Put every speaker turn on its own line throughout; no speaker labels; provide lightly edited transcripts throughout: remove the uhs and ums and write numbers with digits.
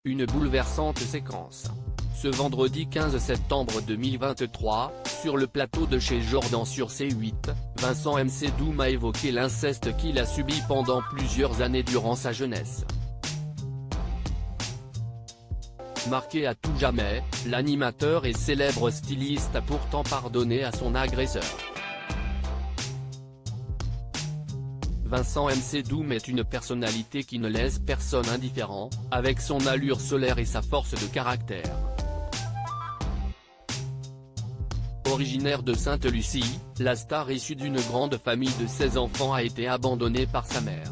Une bouleversante séquence. Ce vendredi 15 septembre 2023, sur le plateau de chez Jordan sur C8, Vincent Mcdoum a évoqué l'inceste qu'il a subi pendant plusieurs années durant sa jeunesse. Marqué à tout jamais, l'animateur et célèbre styliste a pourtant pardonné à son agresseur. Vincent Mcdoum est une personnalité qui ne laisse personne indifférent, avec son allure solaire et sa force de caractère. Originaire de Sainte-Lucie, la star issue d'une grande famille de 16 enfants a été abandonnée par sa mère.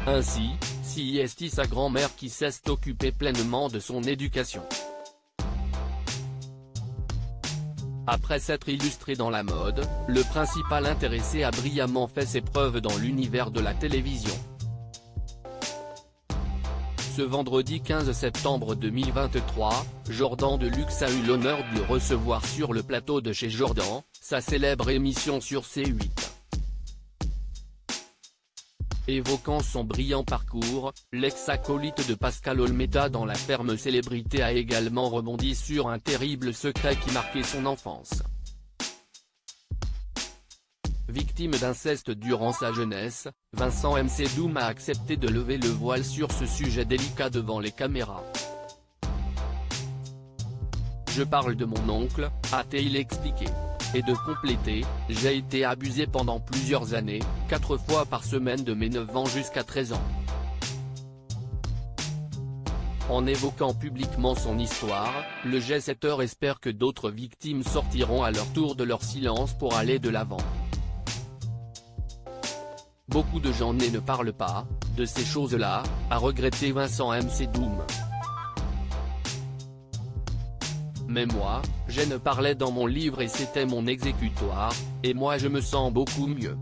Ainsi, c'est sa grand-mère qui s'est occupée pleinement de son éducation. Après s'être illustré dans la mode, le principal intéressé a brillamment fait ses preuves dans l'univers de la télévision. Ce vendredi 15 septembre 2023, Jordan Deluxe a eu l'honneur de le recevoir sur le plateau de chez Jordan, sa célèbre émission sur C8. Évoquant son brillant parcours, l'ex-acolyte de Pascal Olmeta dans la ferme célébrité a également rebondi sur un terrible secret qui marquait son enfance. Victime d'inceste durant sa jeunesse, Vincent Mcdoum a accepté de lever le voile sur ce sujet délicat devant les caméras. Je parle de mon oncle, a-t-il expliqué. Et de compléter, j'ai été abusé pendant plusieurs années, 4 fois par semaine de mes 9 ans jusqu'à 13 ans. En évoquant publiquement son histoire, le G7 espère que d'autres victimes sortiront à leur tour de leur silence pour aller de l'avant. Beaucoup de gens ne parlent pas de ces choses-là, a regretté Vincent Mcdoum. Mais moi, je ne parlais dans mon livre et c'était mon exécutoire, et moi je me sens beaucoup mieux.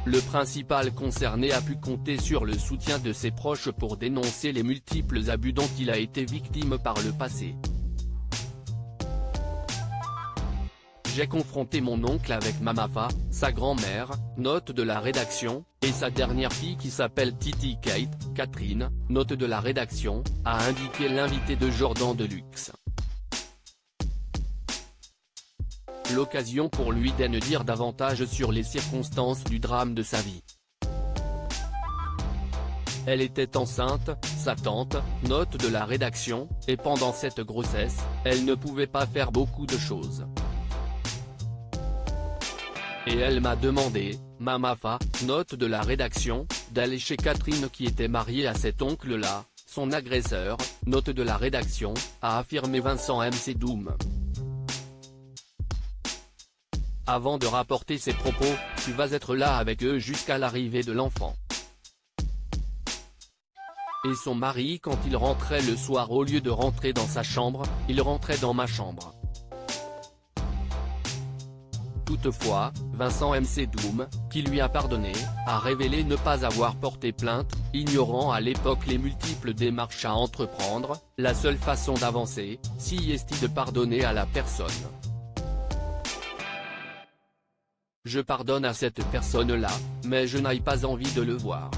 Le principal concerné a pu compter sur le soutien de ses proches pour dénoncer les multiples abus dont il a été victime par le passé. J'ai confronté mon oncle avec Mamafa, sa grand-mère, note de la rédaction, et sa dernière fille qui s'appelle Titi Kate, Catherine, note de la rédaction, a indiqué l'invité de Jordan Deluxe. L'occasion pour lui d'en dire davantage sur les circonstances du drame de sa vie. Elle était enceinte, sa tante, note de la rédaction, et pendant cette grossesse, elle ne pouvait pas faire beaucoup de choses. Et elle m'a demandé, Mamafa, note de la rédaction, d'aller chez Catherine qui était mariée à cet oncle-là, son agresseur, note de la rédaction, a affirmé Vincent Mcdoum. Avant de rapporter ses propos, tu vas être là avec eux jusqu'à l'arrivée de l'enfant. Et son mari quand il rentrait le soir au lieu de rentrer dans sa chambre, il rentrait dans ma chambre. Toutefois, Vincent Mcdoum, qui lui a pardonné, a révélé ne pas avoir porté plainte, ignorant à l'époque les multiples démarches à entreprendre, la seule façon d'avancer, c'est de pardonner à la personne. Je pardonne à cette personne-là, mais je n'ai pas envie de le voir.